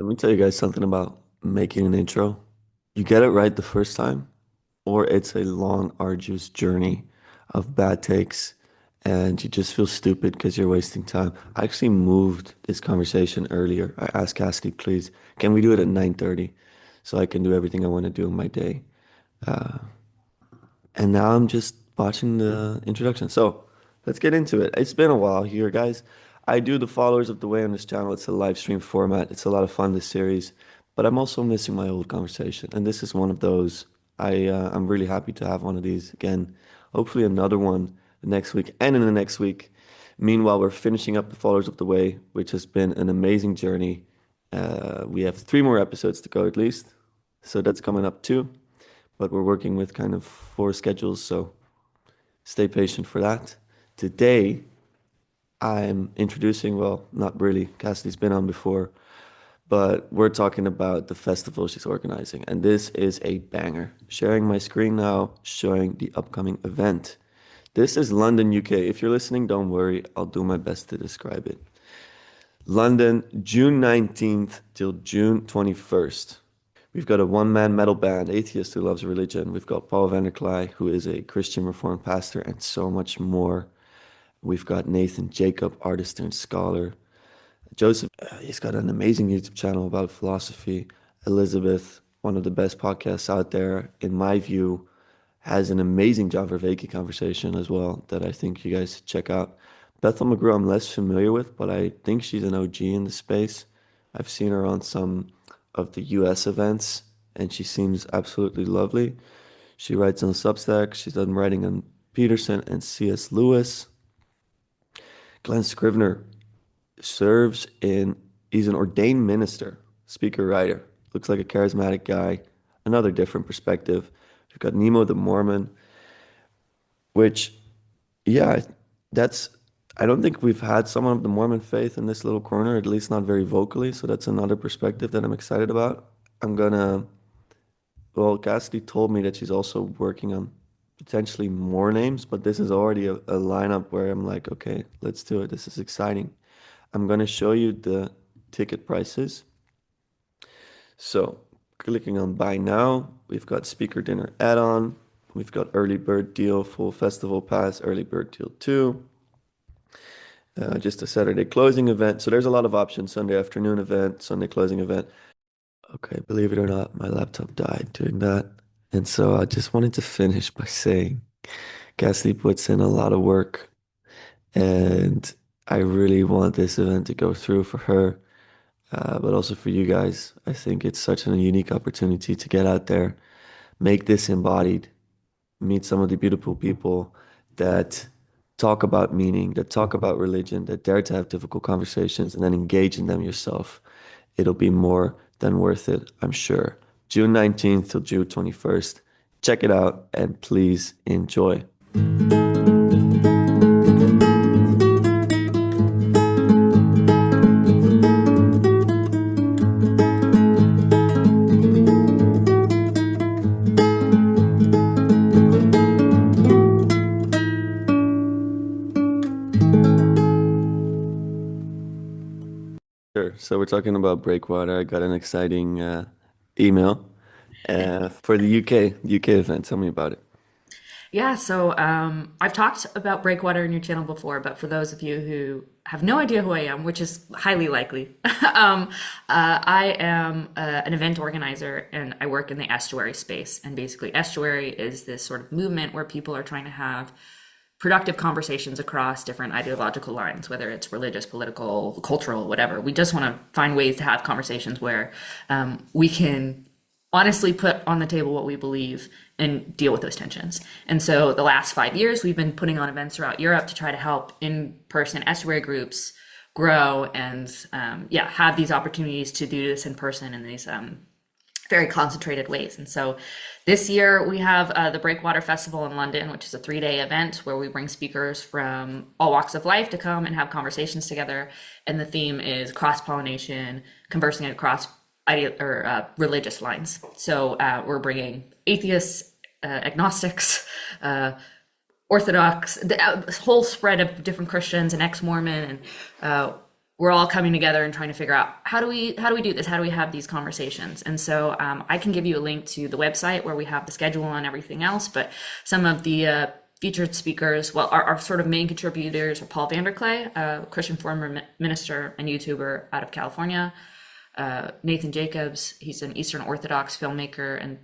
Let me tell you guys something about making an intro. You get it right the first time, or it's a long, arduous journey of bad takes, and you just feel stupid because you're wasting time. I actually moved this conversation earlier. I asked Cassidy, please, can we do it at 9:30 so I can do everything I want to do in my day? And now I'm just watching the introduction. So let's get into it. It's been a while here, guys. I do the followers of the way on this channel. It's a live stream format. It's a lot of fun, this series, but I'm also missing my old conversation. And this is one of those. I'm really happy to have one of these again. Hopefully another one the next week and in the next week. Meanwhile, we're finishing up the followers of the way, which has been an amazing journey. We have three more episodes to go at least. So that's coming up too, but we're working with kind of four schedules, so stay patient for that. Today, I'm introducing, well, not really, Cassidy's been on before, but we're talking about the festival she's organizing, and this is a banger. Sharing my screen now, showing the upcoming event. This is London, UK. If you're listening, don't worry, I'll do my best to describe it. London, June 19th till June 21st. We've got a one-man metal band, atheist who loves religion. We've got Paul van der Klei, who is a Christian Reformed pastor, and so much more. We've got Nathan Jacob, artist and scholar. Joseph, he's got an amazing YouTube channel about philosophy. Elizabeth, one of the best podcasts out there, in my view, has an amazing John Vervaeke conversation as well that I think you guys should check out. Bethel McGrew, I'm less familiar with, but I think she's an OG in the space. I've seen her on some of the US events, and she seems absolutely lovely. She writes on Substack. She's done writing on Peterson and C.S. Lewis. Glenn Scrivener serves in, he's an ordained minister, speaker, writer. Looks like a charismatic guy. Another different perspective. We've got Nemo the Mormon, which, yeah, that's, I don't think we've had someone of the Mormon faith in this little corner, at least not very vocally. So that's another perspective that I'm excited about. I'm gonna, well, Cassidy told me that she's also working on potentially more names, but this is already a lineup where I'm like, okay, let's do it. This is exciting. I'm gonna show you the ticket prices. So clicking on buy now, we've got speaker dinner add-on. We've got early bird deal, full festival pass, early bird deal 2. Just a Saturday closing event. So there's a lot of options. Sunday afternoon event, Sunday closing event. Okay, believe it or not, my laptop died doing that. And so I just wanted to finish by saying Cassidy puts in a lot of work, and I really want this event to go through for her, but also for you guys. I think it's such a unique opportunity to get out there, make this embodied, meet some of the beautiful people that talk about meaning, that talk about religion, that dare to have difficult conversations, and then engage in them yourself. It'll be more than worth it, I'm sure. June 19th till June 21st. Check it out and please enjoy. Sure. So we're talking about Breakwater. I got an exciting email for the UK event. Tell me about it. Yeah, so I've talked about Breakwater in your channel before, but for those of you who have no idea who I am, which is highly likely, I am an event organizer and I work in the estuary space. And basically, estuary is this sort of movement where people are trying to have productive conversations across different ideological lines, whether it's religious, political, cultural, whatever. We just want to find ways to have conversations where we can honestly put on the table what we believe and deal with those tensions. And so the last 5 years, we've been putting on events throughout Europe to try to help in-person estuary groups grow and have these opportunities to do this in person in these very concentrated ways. And so this year we have the Breakwater Festival in London, which is a 3-day event where we bring speakers from all walks of life to come and have conversations together. And the theme is cross-pollination, conversing across religious lines. So we're bringing atheists, agnostics, Orthodox, the whole spread of different Christians and ex-Mormon, and we're all coming together and trying to figure out how do we do this? How do we have these conversations? And so I can give you a link to the website where we have the schedule and everything else. But some of the featured speakers, well, our sort of main contributors are Paul Vanderklay, a Christian former minister and YouTuber out of California. Nathan Jacobs, he's an Eastern Orthodox filmmaker and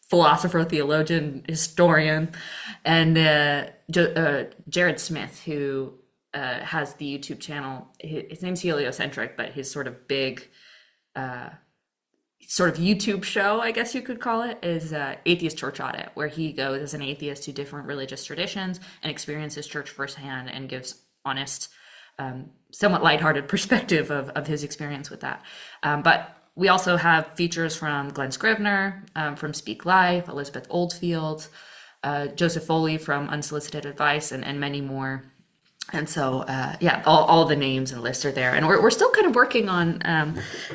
philosopher, theologian, historian, and Jared Smith, who has the YouTube channel. His name's Heliocentric, but his sort of big sort of YouTube show, I guess you could call it, is Atheist Church Audit, where he goes as an atheist to different religious traditions and experiences church firsthand and gives honest, somewhat lighthearted perspective of his experience with that. But we also have features from Glenn Scrivener, from Speak Life, Elizabeth Oldfield, Joseph Foley from Unsolicited Advice, and many more. And so, yeah, all the names and lists are there, and we're still kind of working on, on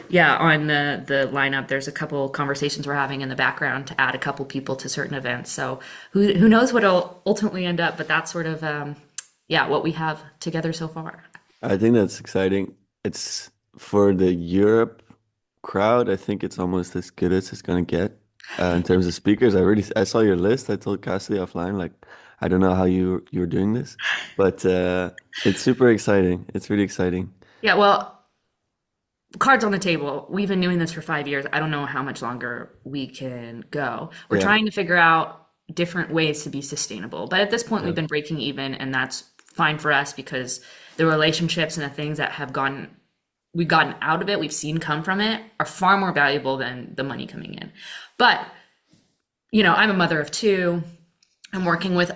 the lineup. There's a couple conversations we're having in the background to add a couple people to certain events. So who knows what it'll ultimately end up, but that's sort of, what we have together so far. I think that's exciting. It's for the Europe crowd. I think it's almost as good as it's gonna get in terms of speakers. I saw your list. I told Cassidy offline, like, I don't know how you're doing this, but it's super exciting. It's really exciting. Yeah, well, cards on the table. We've been doing this for 5 years. I don't know how much longer we can go. We're Yeah, trying to figure out different ways to be sustainable. But at this point, yeah, we've been breaking even, and that's fine for us because the relationships and the things that we've gotten out of it, we've seen come from it, are far more valuable than the money coming in. But, I'm a mother of two. I'm working with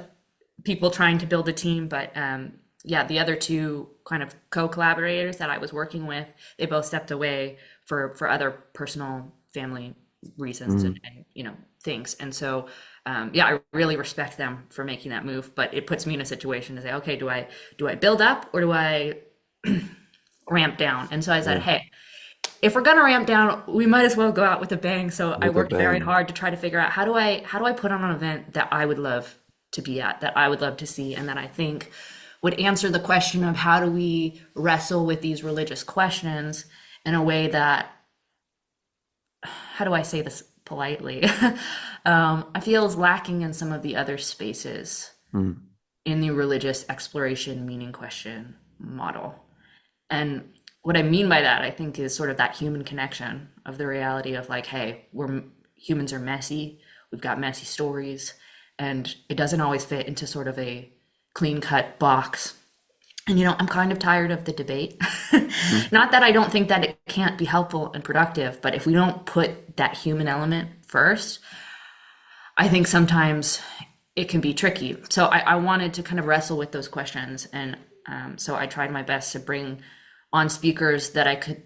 people trying to build a team, but the other two kind of co-collaborators that I was working with, they both stepped away for other personal family reasons mm, and things. And so I really respect them for making that move, but it puts me in a situation to say, okay, do I build up or do I ramp down? And so I said, yeah, hey, if we're gonna ramp down, we might as well go out with a bang. So I with a worked very bang. hard to try to figure out how do I put on an event that I would love to be at, that I would love to see, and that I think would answer the question of how do we wrestle with these religious questions in a way that, how do I say this politely? I feel is lacking in some of the other spaces Mm, in the religious exploration meaning question model. And what I mean by that, I think, is sort of that human connection of the reality of like, hey, humans are messy. We've got messy stories, and it doesn't always fit into sort of a clean cut box. And I'm kind of tired of the debate. mhm. Not that I don't think that it can't be helpful and productive, but if we don't put that human element first, I think sometimes it can be tricky. So I wanted to kind of wrestle with those questions. And so I tried my best to bring on speakers that I could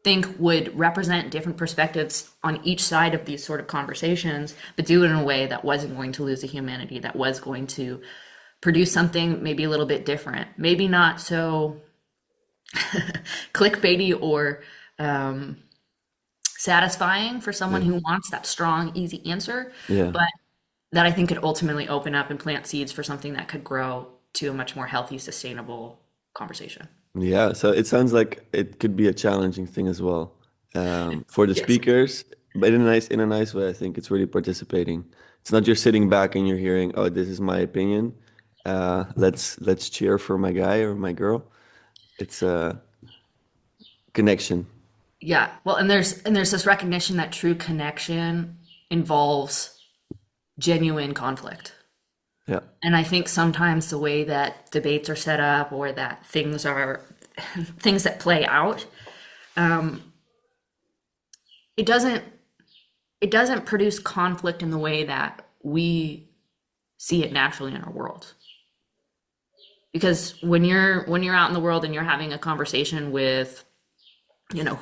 think would represent different perspectives on each side of these sort of conversations, but do it in a way that wasn't going to lose the humanity, that was going to produce something maybe a little bit different, maybe not so clickbaity or satisfying for someone Yeah, who wants that strong, easy answer, yeah. but that I think could ultimately open up and plant seeds for something that could grow to a much more healthy, sustainable conversation. Yeah, so it sounds like it could be a challenging thing as well for the Yes. speakers, but in a nice way. I think it's really participating. It's not just sitting back and you're hearing, "Oh, this is my opinion. Let's cheer for my guy or my girl." It's a connection. Yeah. Well, and there's this recognition that true connection involves genuine conflict. Yeah, And I think sometimes the way that debates are set up or that things are things that play out, it doesn't it doesn't produce conflict in the way that we see it naturally in our world. Because when you're out in the world and you're having a conversation with,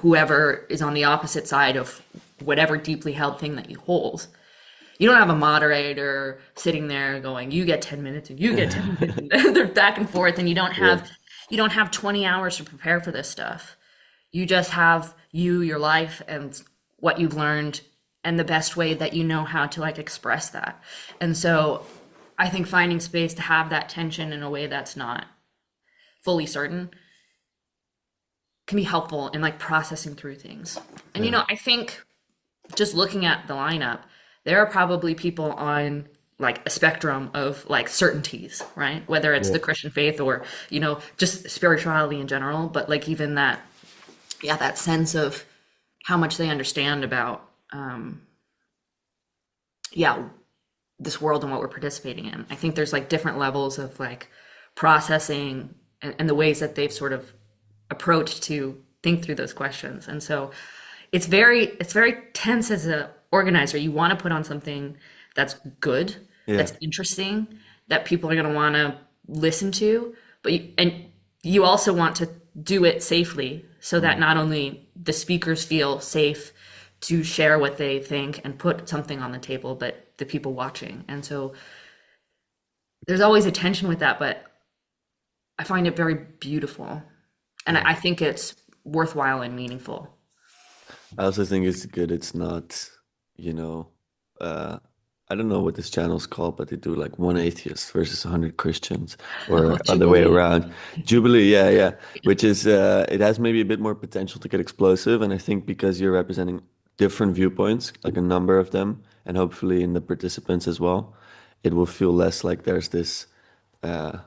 whoever is on the opposite side of whatever deeply held thing that you hold, you don't have a moderator sitting there going, you get 10 minutes and you get 10 minutes and they're back and forth, and yeah, you don't have 20 hours to prepare for this stuff. You just have your life and what you've learned and the best way that you know how to like express that. And so I think finding space to have that tension in a way that's not fully certain can be helpful in like processing through things. And Yeah. I think just looking at the lineup, there are probably people on like a spectrum of like certainties, right? Whether it's Yeah. the Christian faith or, just spirituality in general, but like even that, yeah, that sense of how much they understand about, yeah, this world and what we're participating in. I think there's like different levels of like processing and the ways that they've sort of approached to think through those questions. And so it's very tense as a organizer. You want to put on something that's good, Yeah. that's interesting, that people are going to want to listen to, and you also want to do it safely so that Mm. not only the speakers feel safe to share what they think and put something on the table, but the people watching. And so there's always a tension with that, but I find it very beautiful. And Yeah. I think it's worthwhile and meaningful. I also think it's good. It's not, you know, uh, I don't know what this channel's called, but they do like one atheist versus 100 Christians, Oh, or other way Jubilee. around. Jubilee, yeah, yeah. Which is, it has maybe a bit more potential to get explosive, and I think because you're representing different viewpoints, like a number of them, and hopefully in the participants as well, it will feel less like there's uh,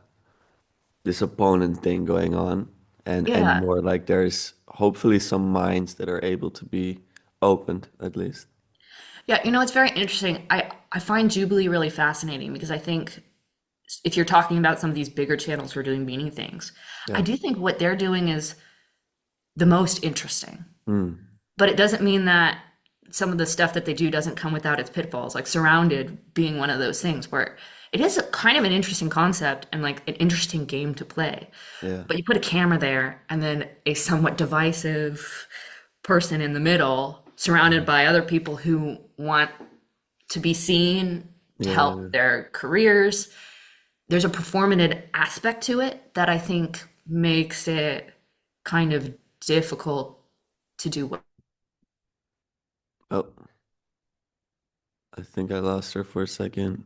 this opponent thing going on, and Yeah. more like there's hopefully some minds that are able to be opened at least. Yeah, it's very interesting. I find Jubilee really fascinating because I think if you're talking about some of these bigger channels who are doing meaning things, I Yeah. do think what they're doing is the most interesting. Mm. But it doesn't mean that some of the stuff that they do doesn't come without its pitfalls, like Surrounded being one of those things where it is a kind of an interesting concept and like an interesting game to play. Yeah. But you put a camera there and then a somewhat divisive person in the middle, surrounded by other people who want to be seen to Yeah. help their careers. There's a performative aspect to it that I think makes it kind of difficult to do well. Oh, I think I lost her for a second.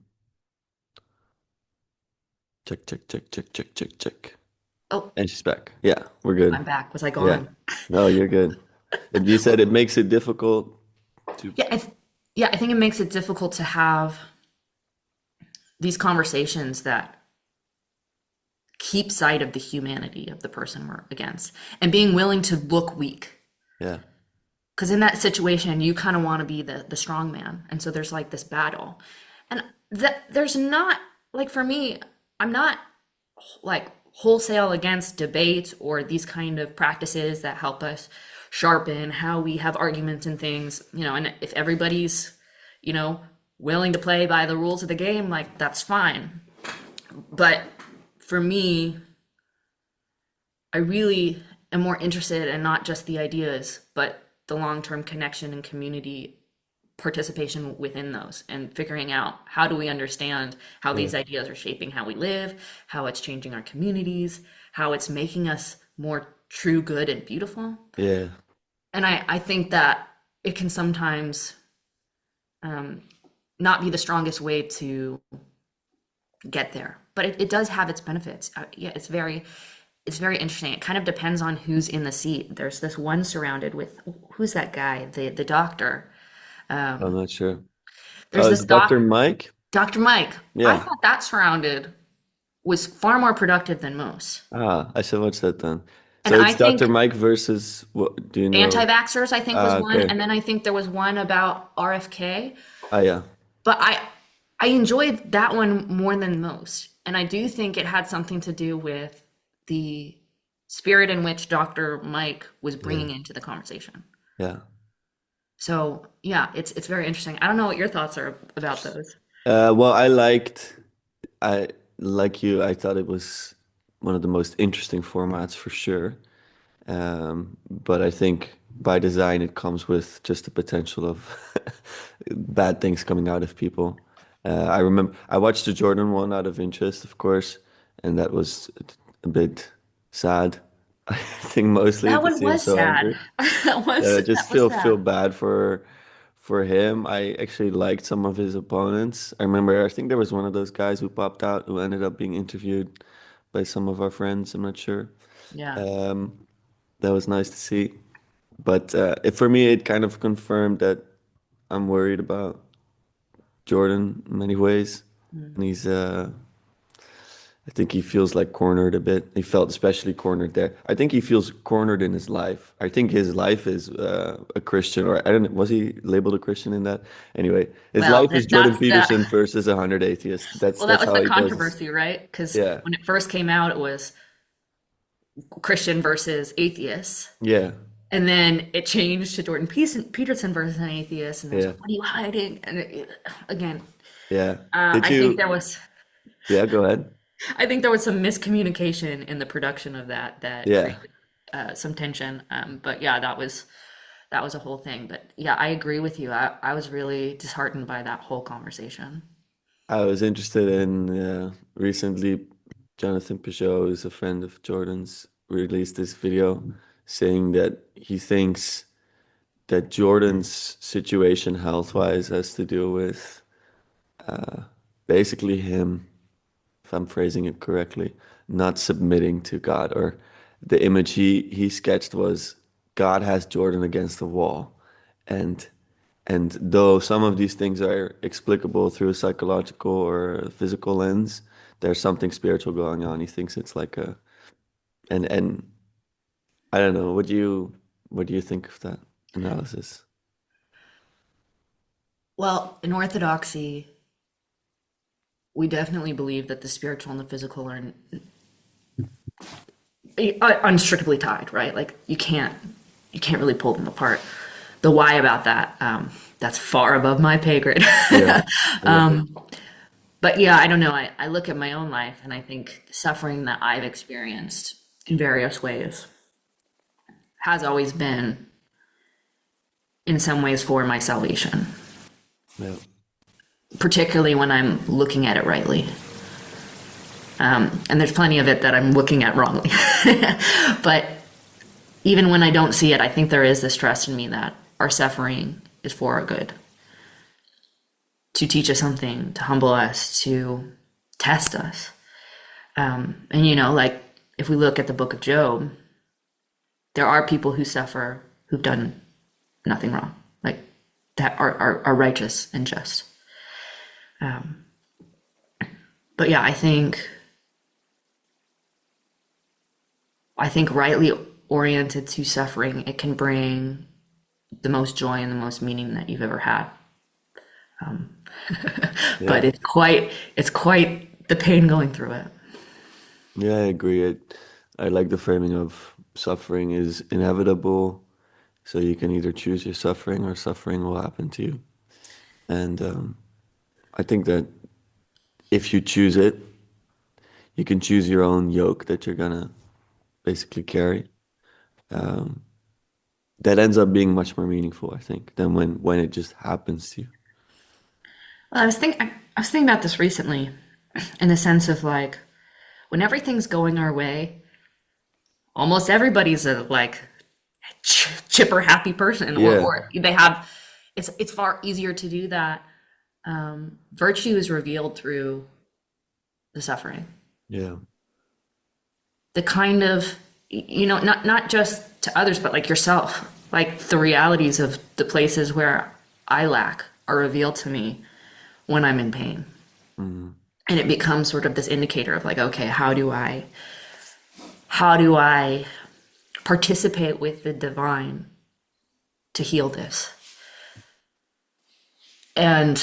Check, check, check, check, check, check, check. Oh, And she's back. Yeah, we're I'm good. back. Was I Yeah. gone? No, you're good. You said it makes it difficult to. Yeah, I think it makes it difficult to have these conversations that keep sight of the humanity of the person we're against and being willing to look weak. Yeah. Because in that situation, you kind of want to be the strong man. And so there's like this battle. And there's not, like for me, I'm not like wholesale against debate or these kind of practices that help us sharpen how we have arguments and things, and if everybody's, you know, willing to play by the rules of the game, like that's fine. But for me, I really am more interested in not just the ideas, but the long-term connection and community participation within those and figuring out how do we understand how Yeah. these ideas are shaping how we live, how it's changing our communities, how it's making us more true, good, and beautiful. Yeah. And I think that it can sometimes um, not be the strongest way to get there, but it does have its benefits. Yeah, it's very interesting. It kind of depends on who's in the seat. There's this one surrounded with who's that guy, the doctor. I'm not sure. There's Is this it Dr. Mike? Dr. Mike. I Yeah. thought that surrounded was far more productive than most. Ah, I should watch that then. And So I it's Dr. think Mike versus what do you know? anti-vaxxers, I think, was Ah, one, okay. and then I think there was one about RFK. Ah, yeah. But I enjoyed that one more than most, and I do think it had something to do with the spirit in which Dr. Mike was Yeah. bringing into the conversation. Yeah. So yeah, it's very interesting. I don't know what your thoughts are about those. Well, I like you, I thought it was one of the most interesting formats for sure. But I think by design it comes with just the potential of bad things coming out of people. I remember I watched the Jordan one out of interest, of course, and that was a bit sad. I think mostly That to one see him was so sad. angry. That was Just that was feel sad. bad for him. I actually liked some of his opponents. I remember I think there was one of those guys who popped out who ended up being interviewed by some of our friends. I'm not sure. Yeah. Um, That was nice to see. But for me, it kind of confirmed that I'm worried about Jordan in many ways, and I think he feels like cornered a bit. He felt especially cornered there. I think he feels cornered in his life. I think his life is a Christian, or I don't know, was he labeled a Christian in that? Anyway, his Well, life is Jordan that's the Peterson versus 100 atheists. that That's was how the he does this. controversy, right? Because Yeah, when it first came out, it was Christian versus atheists. yeah, And then it changed to Peterson versus an atheist, and there's yeah, like, what are you hiding? And again, yeah. Did I think you? there was, Yeah, go ahead. I think there was some miscommunication in the production of that Yeah. created some tension. But yeah, that was a whole thing. But yeah, I agree with you. I was really disheartened by that whole conversation. I was interested in recently, Jonathan Peugeot, who's a friend of Jordan's, released this video saying that he thinks that Jordan's situation health-wise has to do with basically him, if I'm phrasing it correctly, not submitting to God. Or the image he sketched was God has Jordan against the wall, and though some of these things are explicable through a psychological or a physical lens, there's something spiritual going on. He thinks it's like a and I don't know. What do you think of that analysis? Well, in Orthodoxy, we definitely believe that the spiritual and the physical are inextricably tied, right? Like you can't really pull them apart. The why about that, that's far above my pay grade. Yeah, yeah, But yeah, I don't know. I look at my own life and I think the suffering that I've experienced in various ways has always been in some ways for my salvation, yeah, particularly when I'm looking at it rightly. And there's plenty of it that I'm looking at wrongly. But even when I don't see it, I think there is this trust in me that our suffering is for our good, to teach us something, to humble us, to test us. And like if we look at the book of Job, there are people who suffer who've done nothing wrong, like that are righteous and just. But yeah, I think rightly oriented to suffering, it can bring the most joy and the most meaning that you've ever had. yeah, But it's quite the pain going through it. yeah. I agree. I like the framing of suffering is inevitable, so you can either choose your suffering or suffering will happen to you. And I think that if you choose it, you can choose your own yoke that you're gonna basically carry. Um, that ends up being much more meaningful, I think, than when it just happens to you. Well, I was thinking about this recently, in the sense of like when everything's going our way, almost everybody's a like chipper, happy person, or Yeah, or they have. It's far easier to do that. Virtue is revealed through the suffering. yeah, The kind of not just to others, but like yourself. Like the realities of the places where I lack are revealed to me when I'm in pain. mm, And it becomes sort of this indicator of like, okay, how do I participate with the divine to heal this? And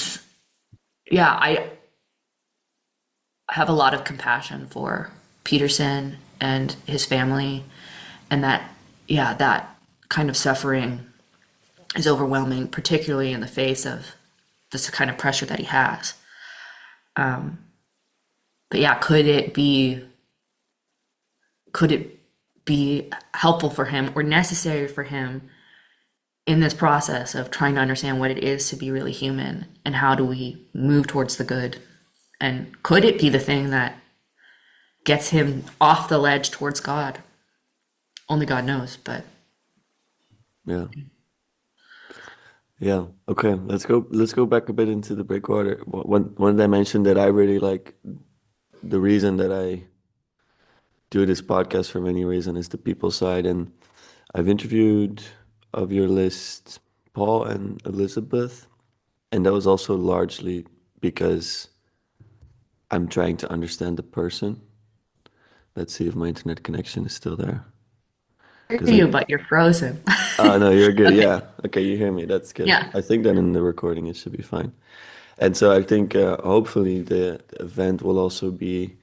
yeah, I have a lot of compassion for Peterson and his family, and that kind of suffering is overwhelming, particularly in the face of this kind of pressure that he has. But yeah, could it be helpful for him or necessary for him in this process of trying to understand what it is to be really human and how do we move towards the good? And could it be the thing that gets him off the ledge towards God? Only God knows, but yeah, yeah. Okay, let's go back a bit into the breakwater. One dimension that I really like, the reason that I do this podcast for many reasons is the people side. And I've interviewed of your list Paul and Elizabeth, and that was also largely because I'm trying to understand the person. Let's see if my internet connection is still there. I Because hear I, you, but you're frozen. oh no, you're good. Okay. Yeah. Okay, you hear me. That's good. Yeah. I think that in the recording it should be fine. And so I think hopefully the event will also be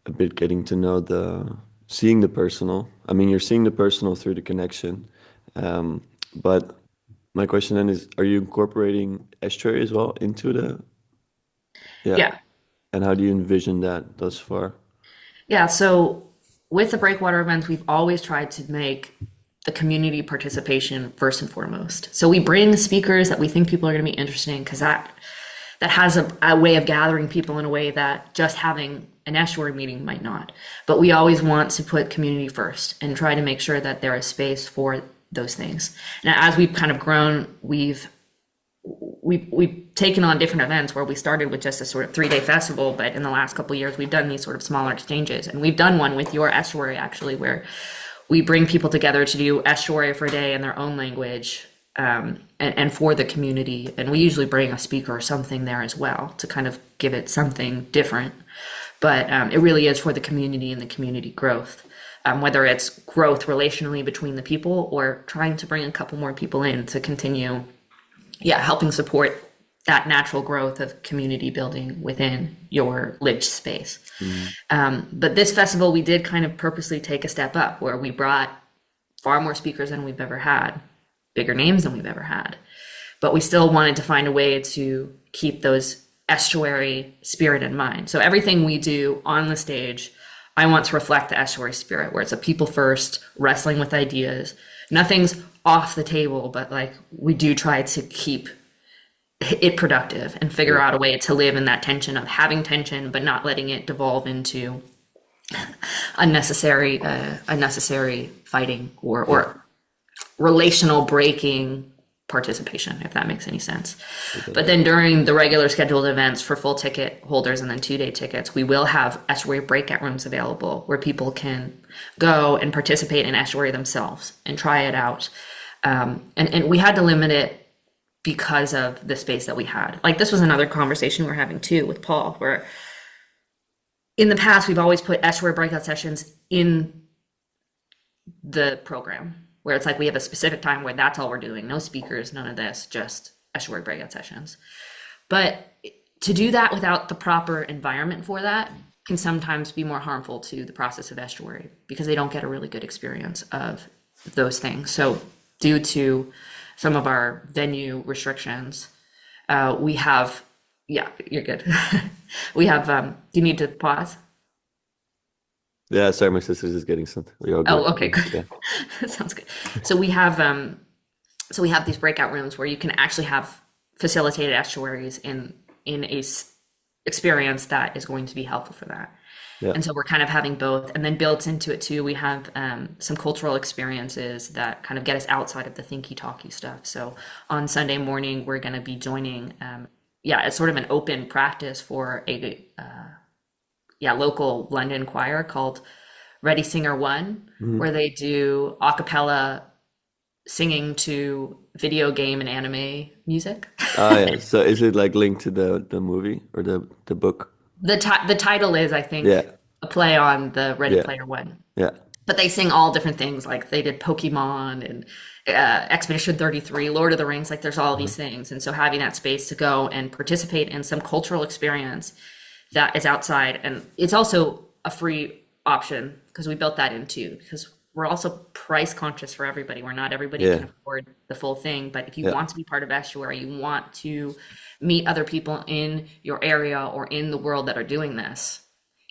a bit getting to know seeing the personal. I mean, you're seeing the personal through the connection. But my question then is, are you incorporating estuary as well into yeah. Yeah. And how do you envision that thus far? Yeah. So with the Breakwater events, we've always tried to make the community participation first and foremost. So we bring speakers that we think people are going to be interested in because that has a way of gathering people in a way that just having an estuary meeting might not. But we always want to put community first and try to make sure that there is space for those things. And as we've kind of grown, we've taken on different events where we started with just a sort of 3-day festival, but in the last couple of years we've done these sort of smaller exchanges, and we've done one with your estuary actually, where we bring people together to do estuary for a day in their own language, and for the community, and we usually bring a speaker or something there as well to kind of give it something different, but it really is for the community and the community growth. Whether it's growth relationally between the people or trying to bring a couple more people in to continue, helping support that natural growth of community building within your lived space. Mm. But this festival, we did kind of purposely take a step up where we brought far more speakers than we've ever had, bigger names than we've ever had. But we still wanted to find a way to keep those estuary spirit in mind. So everything we do on the stage, I want to reflect the estuary spirit, where it's a people first, wrestling with ideas. Nothing's off the table, but like we do try to keep it productive and figure Yeah. out a way to live in that tension of having tension, but not letting it devolve into unnecessary fighting Yeah. or relational breaking participation, if that makes any sense. But then during the regular scheduled events for full ticket holders and then 2-day tickets, we will have estuary breakout rooms available where people can go and participate in estuary themselves and try it out. And we had to limit it because of the space that we had. Like this was another conversation we're having too with Paul, where in the past we've always put estuary breakout sessions in the program, where it's like we have a specific time where that's all we're doing, no speakers, none of this, just estuary breakout sessions. But to do that without the proper environment for that can sometimes be more harmful to the process of estuary because they don't get a really good experience of those things. So due to some of our venue restrictions, we have, yeah, you're good. We have, do you need to pause? Yeah, sorry, my sister's just getting something. We all good. Oh, okay, Yeah. good. Sounds good. So we have these breakout rooms where you can actually have facilitated estuaries in experience that is going to be helpful for that. Yeah. And so we're kind of having both, and then built into it too, we have some cultural experiences that kind of get us outside of the thinky talky stuff. So on Sunday morning, we're going to be joining, it's sort of an open practice for a local London choir called Ready Singer One, Mhm. where they do a cappella singing to video game and anime music. Oh yeah. So is it like linked to the movie or the book? The title is, I Yeah. think, a play on the Ready Yeah. Player One. Yeah. But they sing all different things. Like they did Pokemon and Expedition 33, Lord of the Rings. Like there's all Uh-huh. these things. And so having that space to go and participate in some cultural experience that is outside. And it's also a free option because we built that in too, because we're also price conscious for everybody, where not everybody can Yeah. afford the full thing. But if you Yeah. want to be part of estuary, you want to meet other people in your area or in the world that are doing this,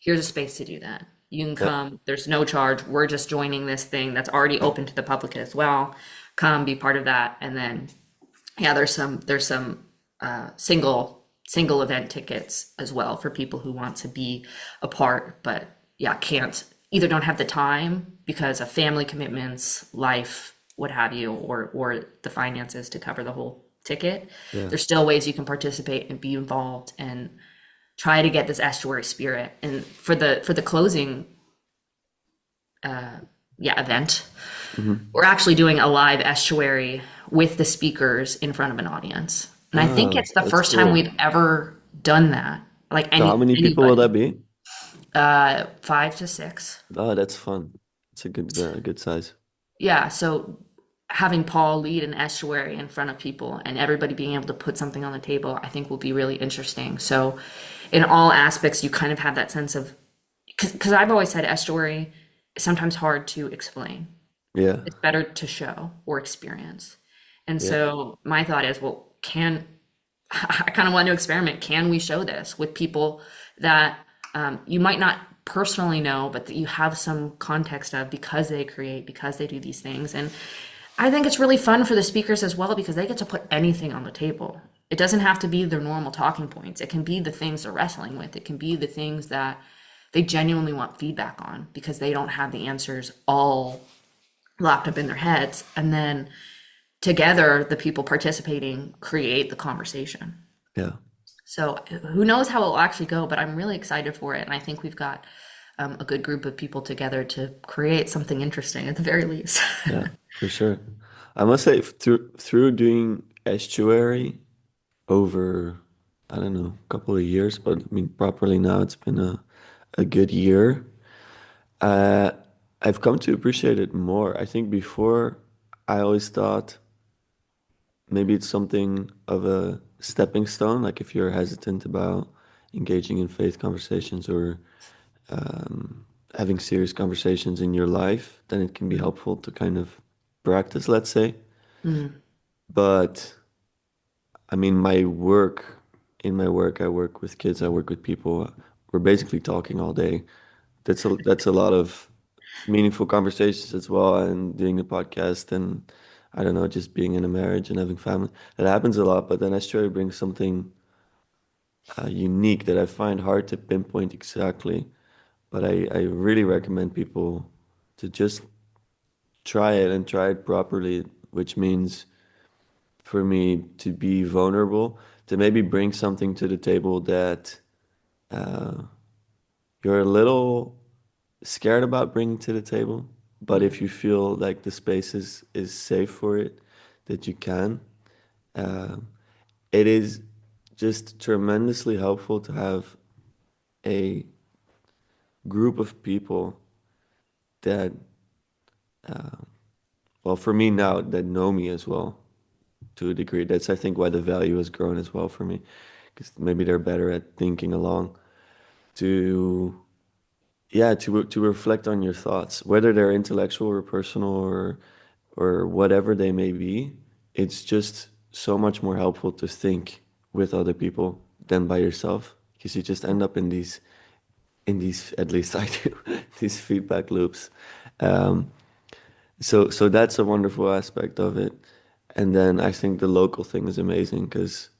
here's a space to do that. You can Yeah. come, there's no charge. We're just joining this thing that's already open to the public as well. Come be part of that. And then, there's some single event tickets as well for people who want to be a part, but can't, either don't have the time because of family commitments, life, what have you, or the finances to cover the whole ticket. Yeah. There's still ways you can participate and be involved and try to get this estuary spirit. And for the closing yeah, event. Hmm. We're actually doing a live estuary with the speakers in front of an audience. And I think Oh, it's the that's first time cool. we've ever done that. Like So how many people will anybody. that be? 5 to 6. Oh, that's fun. It's a good size. Yeah, so having Paul lead an estuary in front of people and everybody being able to put something on the table, I think will be really interesting. So, in all aspects, you kind of have that sense of, because I've always said estuary is sometimes hard to explain. Yeah, It's better to show or experience. And yeah, so, my thought is, well, I kind of want to experiment. Can we show this with people that you might not personally know, but that you have some context of because they create, because they do these things? And I think it's really fun for the speakers as well because they get to put anything on the table. It doesn't have to be their normal talking points. It can be the things they're wrestling with. It can be the things that they genuinely want feedback on because they don't have the answers all locked up in their heads. And then together, the people participating create the conversation. yeah, So who knows how it will actually go, but I'm really excited for it. And I think we've got a good group of people together to create something interesting at the very least. yeah, for sure. I must say, through doing estuary over, I don't know, a couple of years, but I mean, properly now, it's been a good year. Uh, I've come to appreciate it more. I think before, I always thought maybe it's something of a stepping stone, like if you're hesitant about engaging in faith conversations or having serious conversations in your life, then it can be helpful to kind of practice, let's say. Mm, But I mean, in my work, I work with kids, I work with people. We're basically talking all day. That's a lot of meaningful conversations as well, and doing the podcast, and I don't know, just being in a marriage and having family. That happens a lot, but then I try to bring something unique that I find hard to pinpoint exactly. But I really recommend people to just try it and try it properly, which means for me to be vulnerable, to maybe bring something to the table that you're a little scared about bringing to the table. But yeah, if you feel like the space is safe for it, that you can, it is just tremendously helpful to have a group of people that, well, for me now, that know me as well to a degree. That's, I think, why the value has grown as well for me, because maybe they're better at thinking along to, yeah, to reflect on your thoughts, whether they're intellectual or personal or whatever they may be. It's just so much more helpful to think with other people than by yourself, because you just end up in these, at least I do, these feedback loops. Um, so that's a wonderful aspect of it. And then I think the local thing is amazing because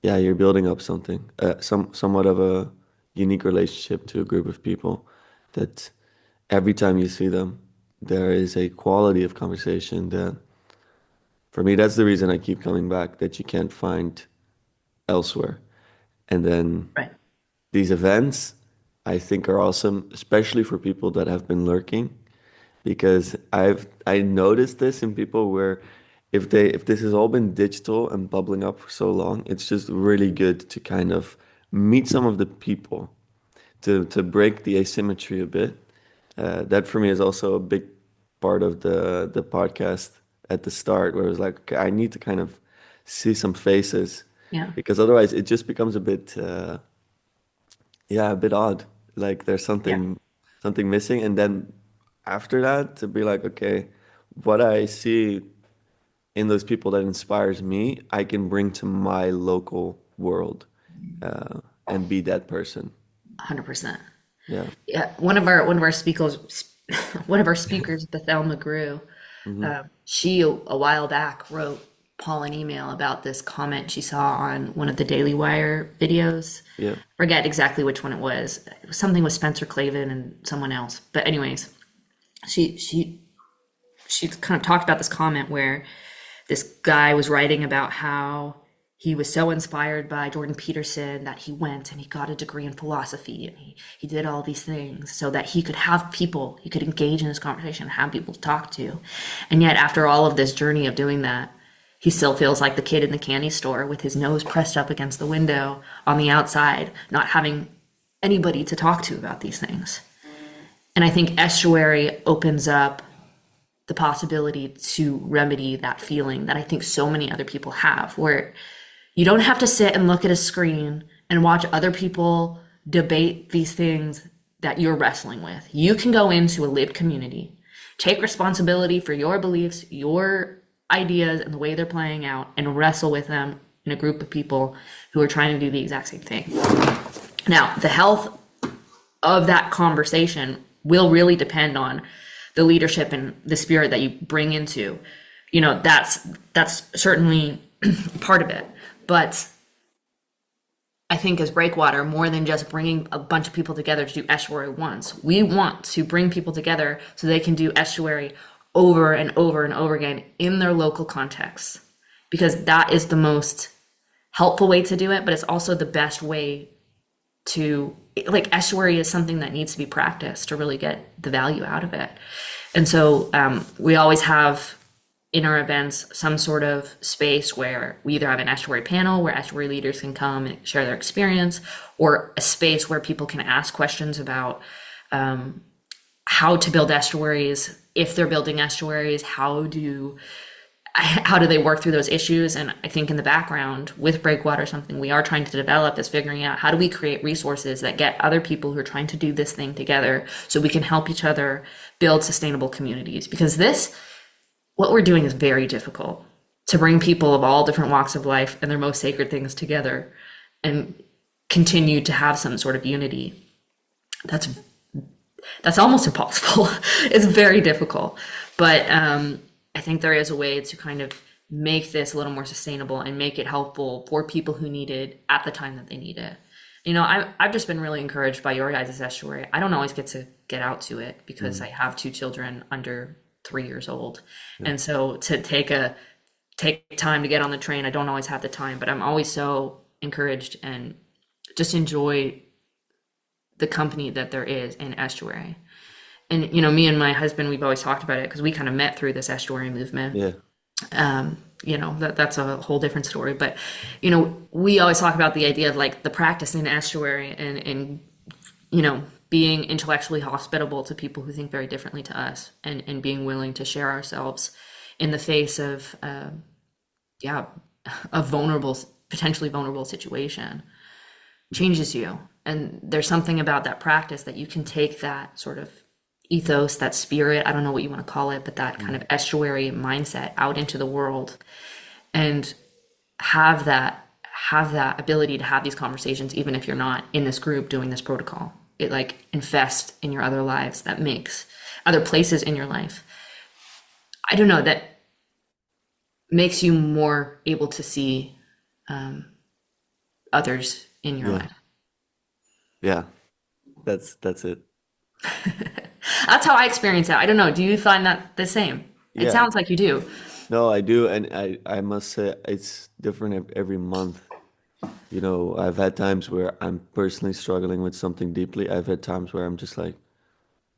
yeah, you're building up something, somewhat of a unique relationship to a group of people that every time you see them, there is a quality of conversation that, for me, that's the reason I keep coming back, that you can't find elsewhere. And then right. these events, I think, are awesome, especially for people that have been lurking, because I noticed this in people where if this has all been digital and bubbling up for so long, it's just really good to kind of meet some of the people to break the asymmetry a bit. That for me is also a big part of the podcast at the start, where it was like, okay, I need to kind of see some faces Yeah. because otherwise it just becomes a bit yeah, a bit odd. Like there's Yeah. something missing, and then after that to be like, okay, what I see in those people that inspires me, I can bring to my local world and be that person. 100%. Yeah. Yeah. One of our speakers, one of our speakers, Bethel McGrew, Hmm. she a while back wrote Paul an email about this comment she saw on one of the Daily Wire videos. Yeah. Forget exactly which one it was. It was something with Spencer Clavin and someone else. But anyways, she she she kind of talked about this comment where this guy was writing about how he was so inspired by Jordan Peterson that he went and he got a degree in philosophy, and he did all these things so that he could have people, he could engage in this conversation, have people to talk to. And yet, after all of this journey of doing that, he still feels like the kid in the candy store with his nose pressed up against the window on the outside, not having anybody to talk to about these things. And I think Estuary opens up the possibility to remedy that feeling that I think so many other people have, where you don't have to sit and look at a screen and watch other people debate these things that you're wrestling with. You can go into a lived community, take responsibility for your beliefs, your ideas, and the way they're playing out, and wrestle with them in a group of people who are trying to do the exact same thing. Now, the health of that conversation will really depend on the leadership and the spirit that you bring into. That's certainly part of it. But I think as Breakwater, more than just bringing a bunch of people together to do Estuary once, we want to bring people together so they can do Estuary over and over and over again in their local contexts, because that is the most helpful way to do it, but it's also the best way to, like, Estuary is something that needs to be practiced to really get the value out of it. And so we always have in our events some sort of space where we either have an estuary panel where estuary leaders can come and share their experience, or a space where people can ask questions about how to build estuaries, if they're building estuaries, how do they work through those issues. And I think in the background with Breakwater, something we are trying to develop is figuring out how do we create resources that get other people who are trying to do this thing together so we can help each other build sustainable communities. Because what we're doing is very difficult, to bring people of all different walks of life and their most sacred things together and continue to have some sort of unity. That's almost impossible. It's very difficult. But I think there is a way to kind of make this a little more sustainable and make it helpful for people who need it at the time that they need it. I've just been really encouraged by your guys' estuary. I don't always get to get out to it because I have two children under 3 years old. Yeah. And so to take time to get on the train, I don't always have the time, but I'm always so encouraged and just enjoy the company that there is in estuary. And, me and my husband, we've always talked about it because we kind of met through this estuary movement. Yeah. That's a whole different story. But, we always talk about the idea of like the practice in estuary and being intellectually hospitable to people who think very differently to us, and being willing to share ourselves in the face of, a potentially vulnerable situation changes you. And there's something about that practice that you can take that sort of ethos, that spirit, I don't know what you want to call it, but that kind of estuary mindset out into the world and have that ability to have these conversations, even if you're not in this group doing this protocol. It like infests in your other lives, that makes other places in your life. I don't know, that makes you more able to see others in your Yeah. life. Yeah. That's it. That's how I experience it. I don't know. Do you find that the same? It Yeah. sounds like you do. No, I do, and I must say it's different every month. I've had times where I'm personally struggling with something deeply. I've had times where I'm just like,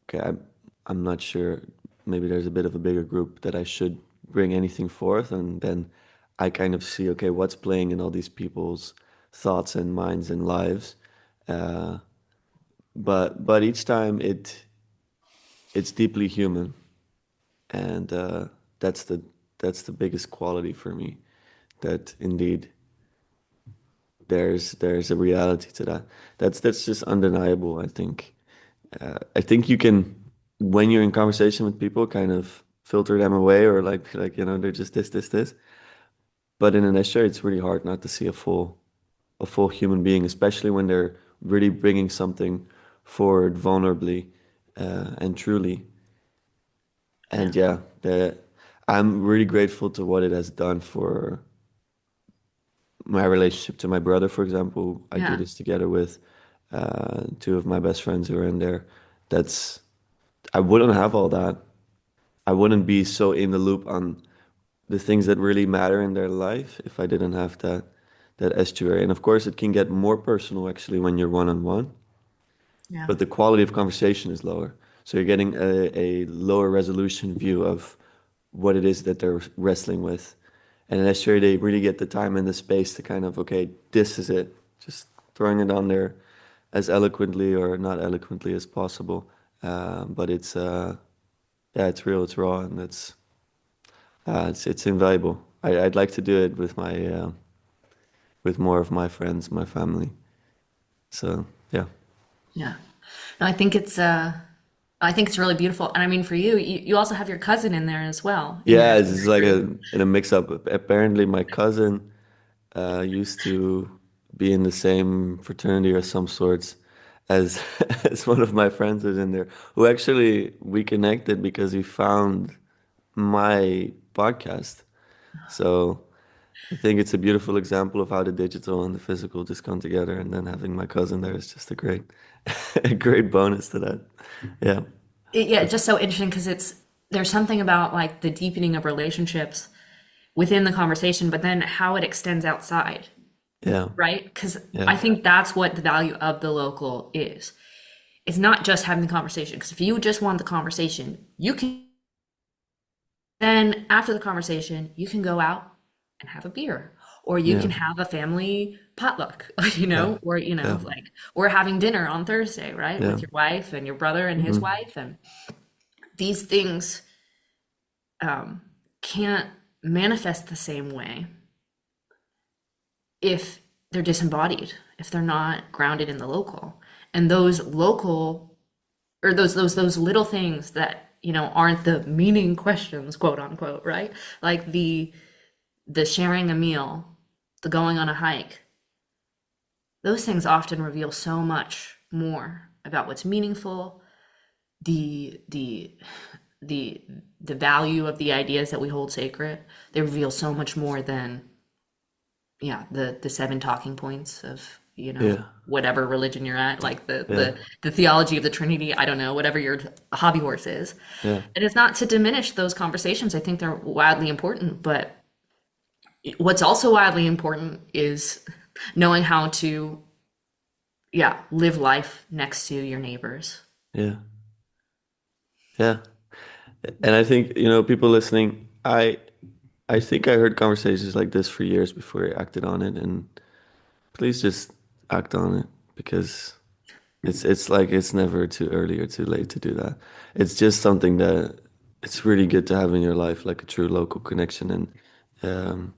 okay, I'm not sure. Maybe there's a bit of a bigger group that I should bring anything forth, and then I kind of see, okay, what's playing in all these people's thoughts and minds and lives. Uh, but each time it's deeply human, and that's the biggest quality for me. That indeed there's a reality to that. That's just undeniable, I think. I think you can, when you're in conversation with people, kind of filter them away, or like they're just this. But in an essay, it's really hard not to see a full human being, especially when they're really bringing something forward vulnerably and truly. Yeah. And yeah, I'm really grateful to what it has done for my relationship to my brother, for example. I do Yeah. this together with two of my best friends who are in there. That's I wouldn't have all that. I wouldn't be so in the loop on the things that really matter in their life if I didn't have that. that estuary. And of course, it can get more personal actually when you're one-on-one, Yeah. but the quality of conversation is lower. So you're getting a lower resolution view of what it is that they're wrestling with. And in estuary, they really get the time and the space to kind of, okay, this is it. Just throwing it on there as eloquently or not eloquently as possible. But yeah, it's real, it's raw, and it's invaluable. I'd like to do it with my with more of my friends, my family. So yeah, Yeah. No, I think it's really beautiful. And I mean for you, you also have your cousin in there as well in your yeah, it's estuary like group. in a mix up. Apparently, my cousin used to be in the same fraternity or some sorts as as one of my friends is in there, who actually we connected because he found my podcast. So I think it's a beautiful example of how the digital and the physical just come together, and then having my cousin there is just a great, a great bonus to that. Yeah, Yeah, it's just so interesting because there's something about like the deepening of relationships within the conversation, but then how it extends outside, yeah, right? Because yeah, I think that's what the value of the local is. It's not just having the conversation. Because if you just want the conversation, you can then after the conversation, you can go out and have a beer, or you yeah, can have a family potluck, yeah, or yeah, like we're having dinner on Thursday, right, yeah, with your wife and your brother and his hmm, wife, and these things um, can't manifest the same way if they're disembodied, if they're not grounded in the local. And those local or those little things that, aren't the meaning questions, quote unquote, right? Like the sharing a meal, the going on a hike, those things often reveal so much more about what's meaningful, the the the the value of the ideas that we hold sacred. They reveal so much more than yeah the seven talking points of yeah, whatever religion you're at, like yeah, the theology of the Trinity. I don't know, whatever your hobby horse is. yeah, And it's not to diminish those conversations. I think they're wildly important, but what's also wildly important is knowing how to yeah live life next to your neighbors. yeah, yeah. And I think, people listening, I think I heard conversations like this for years before I acted on it, and please just act on it because it's like it's never too early or too late to do that. It's just something that it's really good to have in your life, like a true local connection and um,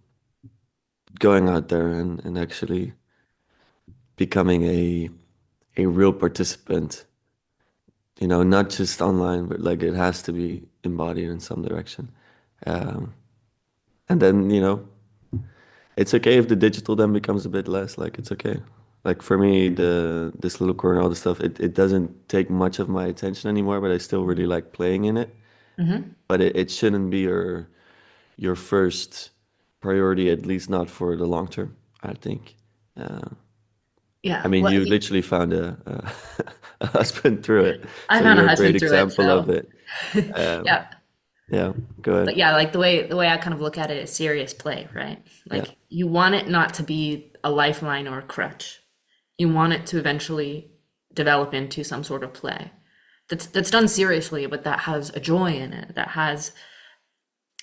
going out there and actually becoming a real participant, not just online, but like it has to be embodied in some direction. Um, and then, it's okay if the digital then becomes a bit less, like it's okay. Like for me, the this little corner, all the stuff, it doesn't take much of my attention anymore, but I still really like playing in it. Hmm. But it shouldn't be your first priority, at least not for the long term, I think. Uh, I Yeah, mean, well, you literally found a husband through it, I so found a you're a great husband through it, example of so it. Um, yeah. yeah, go But ahead. yeah, like the way I kind of look at it is serious play, right? Yeah, Like you want it not to be a lifeline or a crutch. You want it to eventually develop into some sort of play that's done seriously, but that has a joy in it, that has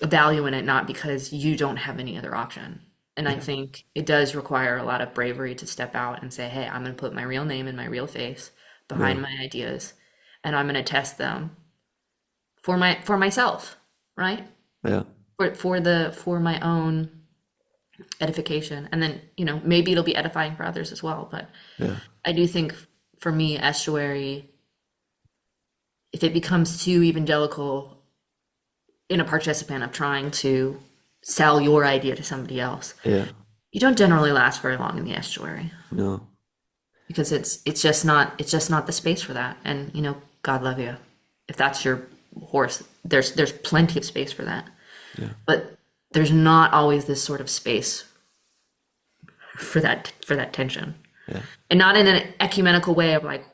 a value in it, not because you don't have any other option. And I yeah, think it does require a lot of bravery to step out and say, "Hey, I'm going to put my real name and my real face yeah, behind my ideas, and I'm going to test them for myself, right? yeah, For my own edification, and then maybe it'll be edifying for others as well. But yeah, I do think for me, estuary, if it becomes too evangelical in a participant of trying to sell your idea to somebody else, yeah. you don't generally last very long in the estuary No, because it's just not the space for that. And God love you, if that's your horse. There's plenty of space for that, yeah, but there's not always this sort of space for that tension, yeah, and not in an ecumenical way of like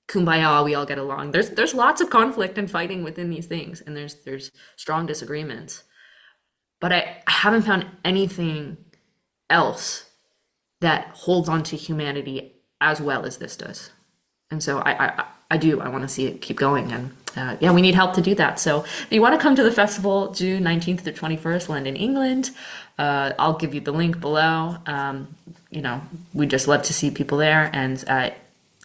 kumbaya, we all get along. There's lots of conflict and fighting within these things, and there's strong disagreements. But I haven't found anything else that holds on to humanity as well as this does. And so I want to see it keep going. And yeah, we need help to do that. So if you want to come to the festival, June 19th to 21st, London, England, I'll give you the link below. We just love to see people there. And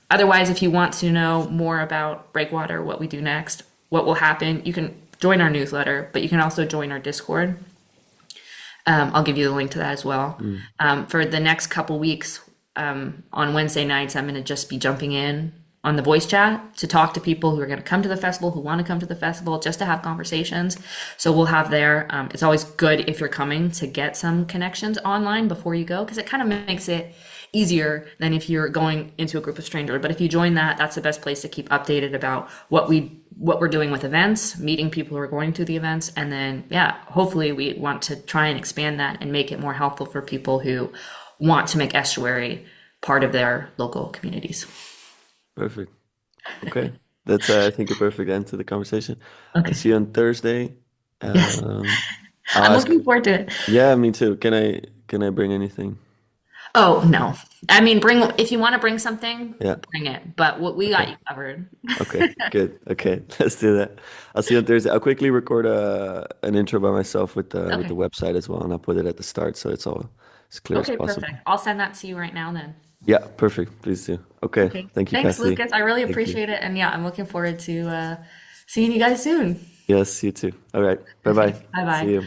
otherwise, if you want to know more about Breakwater, what we do next, what will happen, you can join our newsletter, but you can also join our Discord. I'll give you the link to that as well. Mm. For the next couple weeks, on Wednesday nights, I'm going to just be jumping in on the voice chat to talk to people who are going to come to the festival, who want to come to the festival, just to have conversations. So we'll have there. It's always good if you're coming to get some connections online before you go, because it kind of makes it easier than if you're going into a group of strangers. But if you join that, that's the best place to keep updated about what we're doing with events, meeting people who are going to the events, and then yeah, hopefully we want to try and expand that and make it more helpful for people who want to make estuary part of their local communities. Perfect. Okay. That's, I think, a perfect end to the conversation. I'll Okay. see you on Thursday. Yes. I'll I'm ask. looking forward to it. Yeah, me too. Can I bring anything? Oh, no. I mean, if you want to bring something, Yeah. bring it. But we got Okay. you covered. Okay. Good. Okay. Let's do that. I'll see you on Thursday. I'll quickly record an intro by myself with the Okay. website as well, and I'll put it at the start so it's all as clear as Okay, possible. perfect. I'll send that to you right now then. Yeah, perfect. Please do. Okay. Okay. Thank you, Thanks, Cassidy. Lucas. I really Thank you. appreciate it. And yeah, I'm looking forward to seeing you guys soon. Yes, you too. All right. Okay. Bye-bye. Bye See bye. you.